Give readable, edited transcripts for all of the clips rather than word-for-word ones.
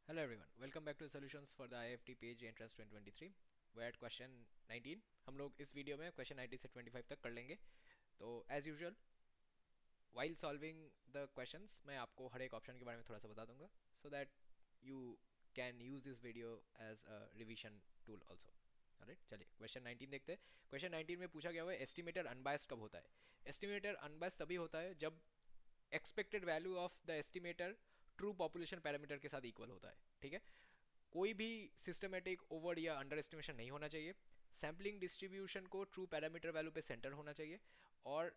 Hello everyone, welcome back to solutions for the IFT PhD Entrance 2023. We're at question 19. हम लोग इस video में question 19 से 25 तक कर लेंगे. तो as usual while solving the questions मैं आपको हर एक ऑप्शन के बारे में थोड़ा सा बता दूंगा so that you can use this video as a revision tool also. Alright, चलिए क्वेश्चन 19 देखते हैं. क्वेश्चन 19 में पूछा गया हुआ है एस्टिमेटर अनबायस्ड कब होता है. एस्टिमेटर अनबायस्ड तभी होता है जब expected value of the estimator true population parameter के साथ इक्वल होता है. ठीक है, कोई भी सिस्टमेटिक ओवर या अंडर एस्टिमेशन नहीं होना चाहिए. सैम्पलिंग डिस्ट्रीब्यूशन को ट्रू पैरामीटर वैल्यू पे सेंटर होना चाहिए. और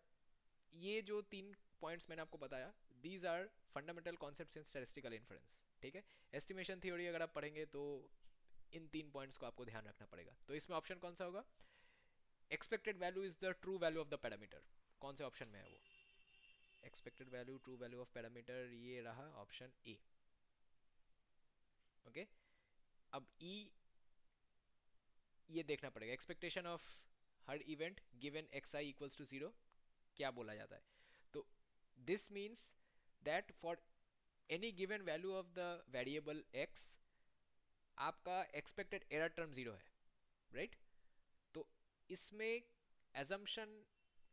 ये जो तीन पॉइंट्स मैंने आपको बताया, these are fundamental concepts in statistical inference. ठीक है, एस्टिमेशन थ्योरी अगर आप पढ़ेंगे तो इन तीन पॉइंट्स को आपको ध्यान रखना पड़ेगा. तो इसमें ऑप्शन कौन सा होगा? Expected value is the true value of the parameter. कौन से ऑप्शन में है वो? Expected value true value of parameter, ये रहा ऑप्शन ए. ओके, अब ई ये देखना पड़ेगा. एक्सपेक्टेशन ऑफ हर event given x i equals to zero क्या बोला जाता है. तो this means that for any given value of the variable x आपका एक्सपेक्टेड एरर टर्म जीरो है. Right right? तो इसमें एजम्पशन,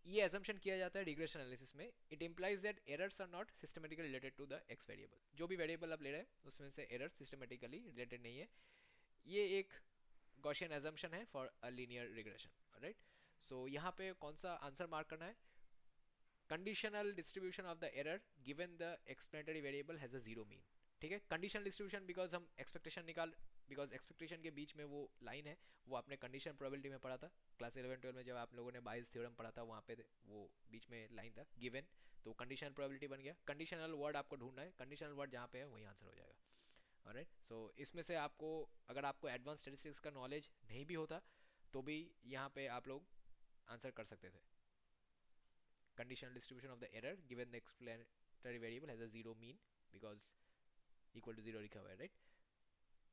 ये एजम्पशन किया जाता है रिग्रेशन एनालिसिस में. It implies that errors are not systematically related to the x variable. जो भी वेरिएबल आप ले रहे हैं उसमें से एरर सिस्टमेटिकली रिलेटेड नहीं है. ये एक गॉसियन एजम्पशन है for a linear regression. Right, so यहाँ पे कौन सा आंसर मार्क करना है? Conditional distribution of the error given the explanatory variable has a zero mean. ठीक है, कंडीशनल डिस्ट्रीब्यूशन बिकॉज हम एक्सपेक्टेशन निकाल, बिकॉज एक्सपेक्टेशन के बीच में वो लाइन है, वो आपने कंडीशन प्रोबेबिलिटी में पढ़ा था क्लास 11-12 में जब आप लोगों ने बाइस थ्योरम पढ़ा था. वहाँ पे वो बीच में लाइन था गिवन, तो कंडीशनल प्रोबेबिलिटी बन गया. कंडीशनल वर्ड आपको ढूंढना है, कंडीशनल वर्ड जहाँ पे है वही आंसर हो जाएगा. ऑलराइट, सो इसमें से आपको, अगर आपको एडवांस स्टैटिस्टिक्स का नॉलेज नहीं भी होता तो भी यहाँ पे आप लोग आंसर कर सकते थे. Conditional distribution of the error given the explanatory variable has a zero mean because equal to zero लिखा हुआ है. Right,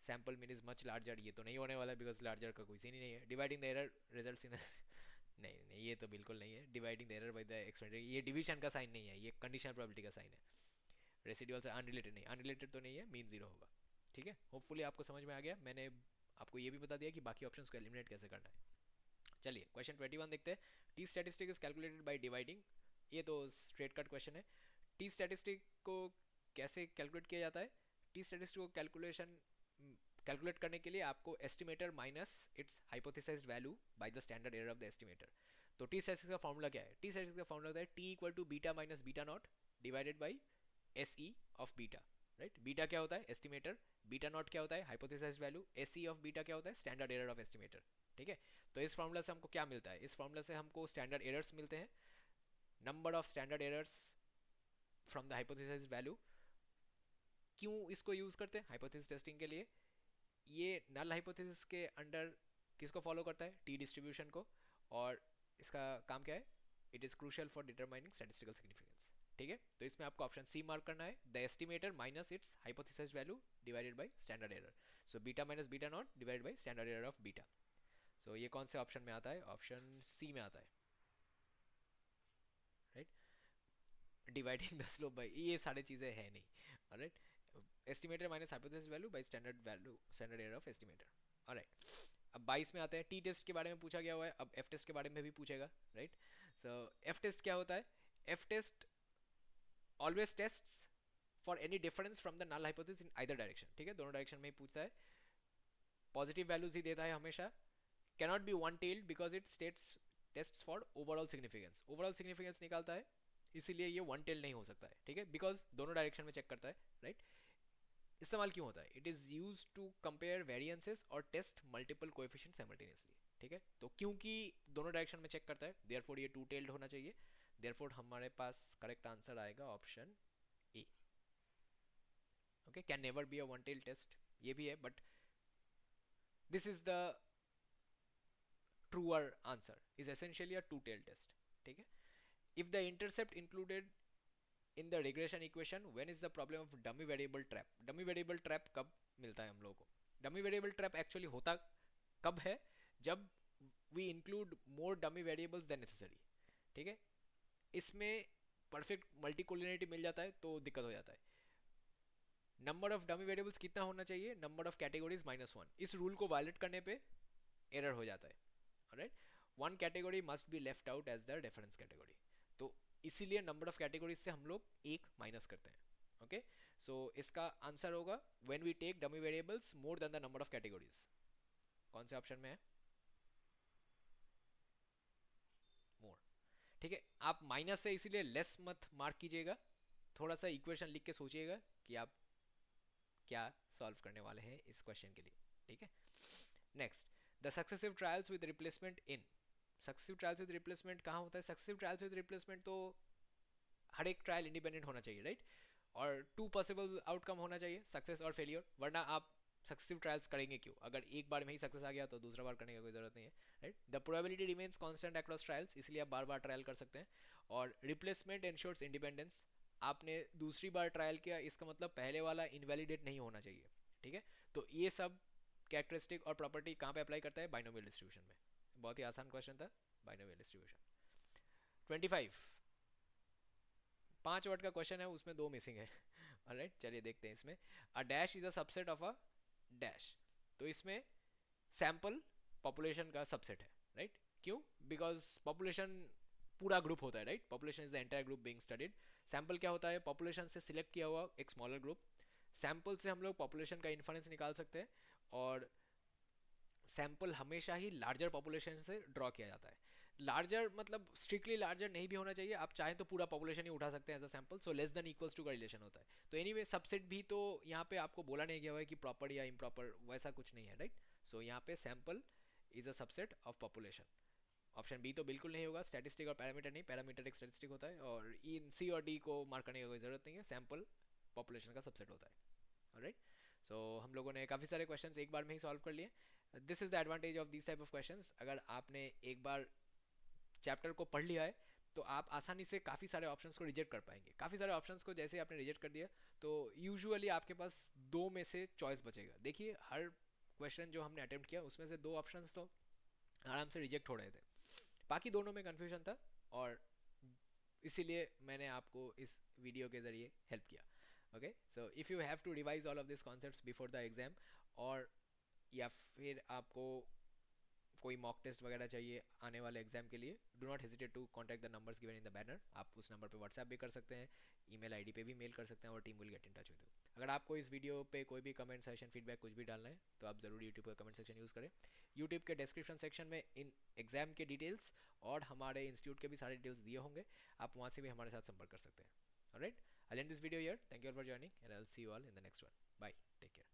sample mean is much larger, ये तो नहीं होने वाला बिकॉज लार्जर का कोई सीन ही नहीं है. Dividing the error results in नहीं नहीं, ये तो बिल्कुल नहीं है. Dividing the error by the explanatory, ये डिवीजन का साइन नहीं है, ये कंडीशनल प्रोबेबिलिटी का साइन है. रेसिडुअल से अनरिलेटेड नहीं, अनरिलेटेड तो नहीं है, मीन जीरो होगा. ठीक है, होपफुली आपको समझ में आ गया. मैंने आपको ये भी बता दिया कि बाकी ऑप्शंस को एलिमिनेट कैसे करना है. चलिए क्वेश्चन 21 देखते हैं. T statistic is calculated by dividing. ये तो स्ट्रेट कट क्वेश्चन है. टी स्टैटिस्टिक को कैसे कैलकुलेट किया जाता है? टी स्टैटिस्टिक को कैलकुलेट करने के लिए आपको estimator minus its hypothesised value by the standard error of the estimator. तो टी स्टैटिस्टिक का फॉर्मूला क्या है? टी स्टैटिस्टिक का फॉर्मूला है T equal to beta minus beta nought divided by S E of beta. Right, beta क्या होता है? Estimator. Beta nought क्या होता है? Hypothesised value. S E of beta क्या होता है? Standard error of estimator. ठीक है, तो इस फॉर्मूला से हमको क्या मिलता है? इस फॉर्मूला से हमको स्टैंडर्ड एरर्स मिलते हैं, number of standard errors from the hypothesised value. क्यों इसको यूज करते हैं? हाइपोथेसिस टेस्टिंग के लिए. ये नल हाइपोथेसिस के अंडर किसको फॉलो करता है? टी डिस्ट्रीब्यूशन को. और इसका काम क्या है? It is crucial for determining statistical significance. ठीक है, तो इसमें आपको ऑप्शन सी मार्क करना है, the estimator minus its hypothesis value divided by standard error. So beta minus beta nought divided by standard error of beta. So ये कौन से ऑप्शन में आता है? ऑप्शन सी में आता है. Right, dividing the slope by, ये सारी चीज़ें है नहीं. Alright, estimator minus hypothesis value by standard value, standard error of estimator. Alright, अब 22 में आते हैं. टी टेस्ट के बारे में पूछा गया हुआ है, अब एफ टेस्ट के बारे में भी पूछेगा. राइट, सो एफ टेस्ट क्या होता है? F test always tests for any difference from the null hypothesis in either direction. ठीक है, दोनों डायरेक्शन में ही पूछता है. पॉजिटिव वैल्यूज ही देता है हमेशा. Cannot be one tailed because it states test for overall significance. Overall significance निकालता है, इसीलिए ये वन टेल नहीं हो सकता है. ठीक है, बिकॉज दोनों डायरेक्शन में चेक करता है. राइट, इस्तेमाल क्यों होता है? It is use to compare variances और टेस्ट मल्टीपल कोएफिशिएंट साइमल्टेनियसली. ठीक है, तो क्योंकि दोनों डायरेक्शन में चेक करता है, देयरफॉर ये टू टेल्ड होना चाहिए. देयरफॉर हमारे पास करेक्ट आंसर आएगा option A. Okay, can never be a one tail test, ये भी है, but this is the truer answer is essentially a two tailed test. ठीक है, if the intercept included in the regression equation, when is the problem of dummy variable trap? dummy variable trap कब मिलता है हम लोगों को? dummy variable trap actually होता कब है? जब we include more dummy variables than necessary. ठीक है, इसमें परफेक्ट मल्टीकोलिनिटी मिल जाता है तो दिक्कत हो जाता है. नंबर ऑफ डमी वेरिएबल्स कितना होना चाहिए, नंबर ऑफ कैटेगरीज -1। इस रूल को वायलेट करने पे एरर हो जाता है, alright. One category must be left out as the reference category, तो इसीलिए नंबर ऑफ कैटेगरीज से हम लोग एक माइनस करते हैं। ओके, सो इसका आंसर होगा when we take dummy variables more than the number of categories. कौन से ऑप्शन में है, मोर। ठीक है, आप माइनस से इसीलिए लेस मत मार्क कीजिएगा, थोड़ा सा इक्वेशन लिख के सोचिएगा कि आप क्या सॉल्व करने वाले हैं इस क्वेश्चन के लिए। ठीक है, next, the successive trials with replacement in. Successive trials with replacement कहाँ होता है, सक्सेसिव ट्रायल्स विद रिप्लेसमेंट तो हर एक ट्रायल इंडिपेंडेंट होना चाहिए, राइट, और टू पॉसिबल आउटकम होना चाहिए, सक्सेस और फेलियर, वरना आप सक्सेसिव ट्रायल्स करेंगे क्यों, अगर एक बार में ही सक्सेस आ गया तो दूसरा बार करने की कोई जरूरत नहीं है, right. The probability remains constant across trials, इसलिए आप बार बार ट्रायल कर सकते हैं। और रिप्लेसमेंट एंश्योर्स इंडिपेंडेंस, आपने दूसरी बार ट्रायल किया इसका मतलब पहले वाला इनवैलिडेट नहीं होना चाहिए। ठीक है, तो ये सब कैरेक्टरिस्टिक और प्रॉपर्टी कहाँ पे अप्लाई करता है, बाइनोमियल डिस्ट्रीब्यूशन में। बहुत ही आसान क्वेश्चन था, बाइनोमियल डिस्ट्रीब्यूशन। 25, 5 वर्ड का क्वेश्चन है, उसमें 2 मिसिंग है। ऑलराइट, चलिए देखते हैं इसमें। A dash is a subset of a dash, तो इसमें सैंपल पॉपुलेशन का सबसेट है, राइट। क्यों, बिकॉज पॉपुलेशन पूरा ग्रुप होता है, right, population is the entire group being studied. Sample क्या होता है, पॉपुलेशन से सिलेक्ट किया हुआ एक स्मॉलर ग्रुप। सैंपल से हम लोग पॉपुलेशन का इन्फरेंस निकाल सकते हैं, और सैंपल हमेशा ही लार्जर पॉपुलेशन से ड्रॉ किया जाता है। लार्जर मतलब स्ट्रिक्टली लार्जर नहीं भी होना चाहिए, आप चाहें तो पूरा पॉपुलेशन ही उठा सकते हैं as a sample, so less than equals to का रिलेशन होता है। तो एनीवे सबसेट भी तो यहाँ पे आपको बोला नहीं गया हुआ है कि प्रॉपर या इम्प्रॉपर, वैसा कुछ नहीं है, राइट। सो यहाँ पे sample is a subset of population. Option B तो बिल्कुल नहीं होगा, स्टैटिस्टिक और पैरामीटर नहीं, पैरामीटर एक स्टैटिस्टिक होता है, और इन सी और डी को मार्क करने की कोई जरूरत नहीं है, सैंपल पॉपुलेशन का सबसेट होता है, ऑलराइट। सो हम लोगों ने काफ़ी सारे क्वेश्चंस एक बार में ही सॉल्व कर लिए। This is the advantage of this type of questions, अगर आपने एक बार चैप्टर को पढ़ लिया है तो आप आसानी से काफ़ी सारे ऑप्शंस को रिजेक्ट कर पाएंगे। काफ़ी सारे ऑप्शंस को जैसे आपने रिजेक्ट कर दिया तो यूजुअली आपके पास 2 में से चॉइस बचेगा। देखिए हर क्वेश्चन जो हमने अटेम्प्ट किया उसमें से 2 ऑप्शंस तो आराम से रिजेक्ट हो रहे थे, बाकी दोनों में कन्फ्यूजन था, और इसीलिए मैंने आपको इस वीडियो के ज़रिए हेल्प किया। Okay, so if you have to revise all of this concepts before the exam, और या फिर आपको कोई मॉक टेस्ट वगैरह चाहिए आने वाले एग्जाम के लिए, do not hesitate to contact the numbers given in the banner. आप उस नंबर पे व्हाट्सएप भी कर सकते हैं, ईमेल आईडी पे भी मेल कर सकते हैं, और team will get in touch with you. अगर आपको इस वीडियो पे कोई भी कमेंट सेशन फीडबैक कुछ भी डालना है तो आप ज़रूर यूट्यूब का कमेंट सेक्शन यूज़ करें। यूट्यूब के डिस्क्रिप्शन सेक्शन में इन एग्जाम के डिटेल्स और हमारे इंस्टीट्यूट के भी सारे डिटेल्स दिए होंगे, आप वहाँ से भी हमारे साथ संपर्क कर सकते हैं। Alright, I end this video here, thank you for joining and I will see you all in the next one. Bye, take care.